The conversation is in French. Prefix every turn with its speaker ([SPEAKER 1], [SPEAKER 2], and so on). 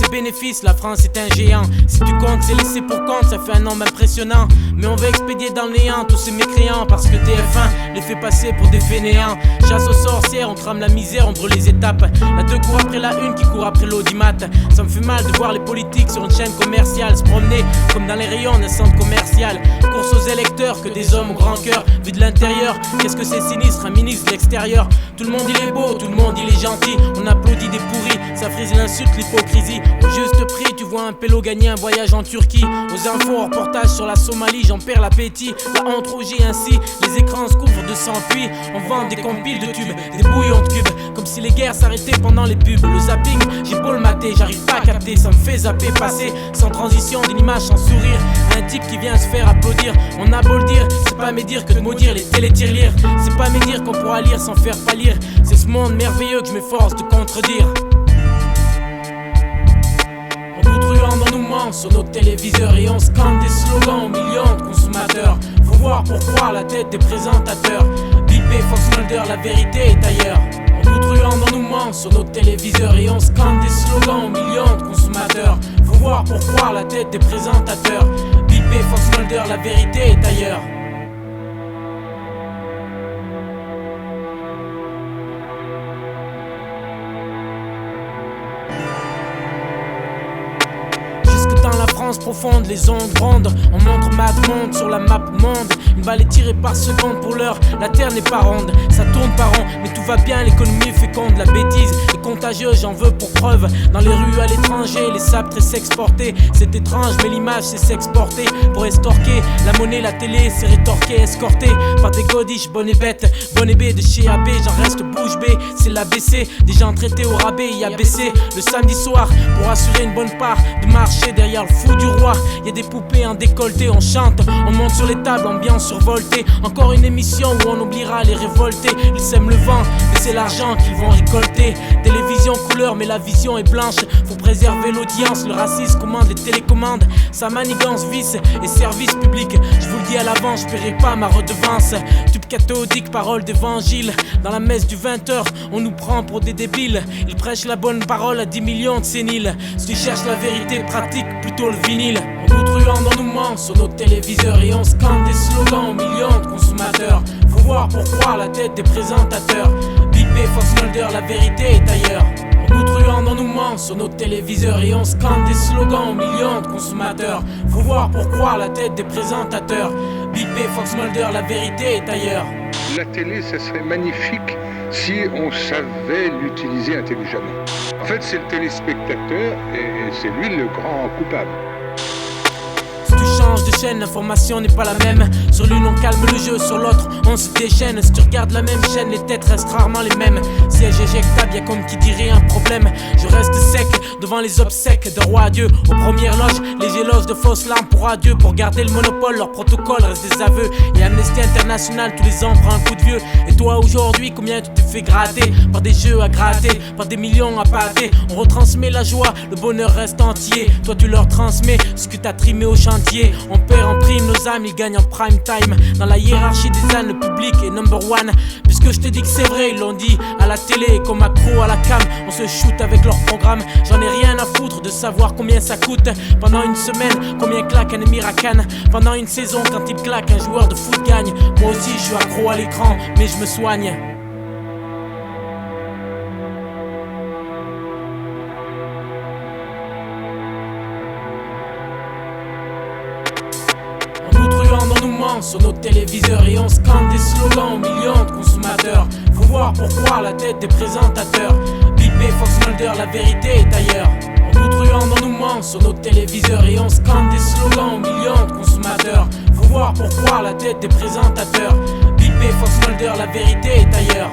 [SPEAKER 1] ses bénéfices, la France est un géant. Si tu comptes, c'est laissé pour compte, ça fait un nombre impressionnant. Mais on va expédier dans le néant tous ces mécréants, parce que TF1 les fait passer pour des fainéants. Chasse aux sorcières, on trame la misère entre les étapes. La 2 court après la 1 qui court après l'audimat. Ça me fait mal de voir les politiques sur une chaîne commerciale se promener comme dans les rayons d'un centre commercial. Course aux électeurs, que des hommes au grand cœur. Vu de l'intérieur, qu'est-ce que c'est sinistre, un ministre de l'extérieur. Tout le monde il est beau, tout le monde il est gentil. On applaudit des pourris, ça frise l'insulte, l'hypocrisie. Au juste prix, tu vois un pélo gagner un voyage en Turquie. Aux infos, reportage sur la Somalie, j'en perds l'appétit. La honte rougit ainsi, les écrans se couvrent de sang. Puis on vend des compiles de tubes, des bouillons de cubes, comme si les guerres s'arrêtaient pendant les pubs. Le zapping, j'ai beau le mater, j'arrive pas à capter. Ça me fait zapper, passer sans transition d'une image sans sourire. Un type qui vient se faire applaudir. On a beau le dire, c'est pas médire que de maudire les télétirelires. C'est pas médire qu'on pourra lire sans faire pâlir. C'est ce monde merveilleux que je m'efforce de contredire. On nous truand dans nos mens sur nos téléviseurs et on scande des slogans aux millions de consommateurs. Faut voir pour croire la tête des présentateurs. Bipé, Fox Mulder, la vérité est ailleurs. On nous truand dans nos mens sur nos téléviseurs et on scande des slogans aux millions de consommateurs. Faut voir pour croire la tête des présentateurs. Bipé, Fox Mulder, la vérité est ailleurs. Dans la France profonde, les ondes grondent. On montre Mad Monde sur la map monde. Une balle est tirée par seconde pour l'heure. La terre n'est pas ronde, ça tourne par rond. Mais tout va bien, l'économie féconde. La bêtise est contagieuse, j'en veux pour preuve. Dans les rues à l'étranger, les sabres s'exporter. C'est étrange, mais l'image c'est s'exporter. Pour estorquer, la monnaie, la télé, c'est rétorqué, escorté par des godiches, bonnes et bêtes. Bonne et B de chez AB, j'en reste bouche bée. C'est l'ABC, des gens traités au rabais. Y a baissé le samedi soir pour assurer une bonne part de marché derrière le fou du roi. Y'a des poupées en décolleté, on chante, on monte sur les tables, ambiance survoltée. Encore une émission où on oubliera les révoltés. Ils sèment le vent, mais c'est l'argent qu'ils vont récolter. Télévision couleur, mais la vision est blanche. Faut préserver l'audience, le racisme commande les télécommandes. Sa manigance, vice et service public. Je vous le dis à l'avance, je paierai pas ma redevance. Tube cathodique, parole d'évangile. Dans la messe du 20h, on nous prend pour des débiles. Ils prêchent la bonne parole à 10 millions de séniles. Si tu cherches la vérité pratique, plutôt le vinyle. On nous truand dans nos mens sur nos téléviseurs et on scande des slogans aux millions de consommateurs. Faut voir pour croire la tête des présentateurs. Bipé, Fox Mulder, la vérité est ailleurs. On nous truand dans nos mens sur nos téléviseurs et on scande des slogans aux millions de consommateurs. Faut voir pour croire la tête des présentateurs. Bipé, Fox Mulder, la vérité est ailleurs.
[SPEAKER 2] La télé, ça serait magnifique si on savait l'utiliser intelligemment. En fait, c'est le téléspectateur et c'est lui le grand coupable.
[SPEAKER 1] Si tu changes de chaîne, l'information n'est pas la même. Sur l'une on calme le jeu, sur l'autre on se déchaîne. Si tu regardes la même chaîne, les têtes restent rarement les mêmes. Siège éjectable, y'a comme qui dirait un problème. Je reste sec devant les obsèques de roi Dieu. Aux premières loges, les éloges de fausses larmes pour adieu. Pour garder le monopole, leur protocole reste des aveux. Et Amnesty International tous les ans prend un coup de vieux. Et toi aujourd'hui, combien tu te fais gratter par des jeux à gratter, par des millions à pâter. On retransmet la joie, le bonheur reste entier. Toi tu leur transmets ce que t'as trimé au chantier. On perd en prime nos âmes, ils gagnent en prime time. Dans la hiérarchie des ânes, le public est number one. Puisque je te dis que c'est vrai, ils l'ont dit à la télé comme accro à la cam. On se shoot avec leur programme. J'en ai rien à foutre de savoir combien ça coûte. Pendant une semaine, combien claque un émir à Cannes. Pendant une saison, quand il claque, un joueur de foot gagne. Moi aussi je suis accro à l'écran, mais je me soigne. Dans nos mens sur nos téléviseurs et on scande des slogans aux millions de consommateurs. Faut voir pour croire la tête des présentateurs. Bipé, Fox Mulder, la vérité est ailleurs. On nous truand dans nos mens sur nos téléviseurs et on scande des slogans aux millions de consommateurs. Faut voir pour croire la tête des présentateurs. Bipé, Fox Mulder, la vérité est ailleurs.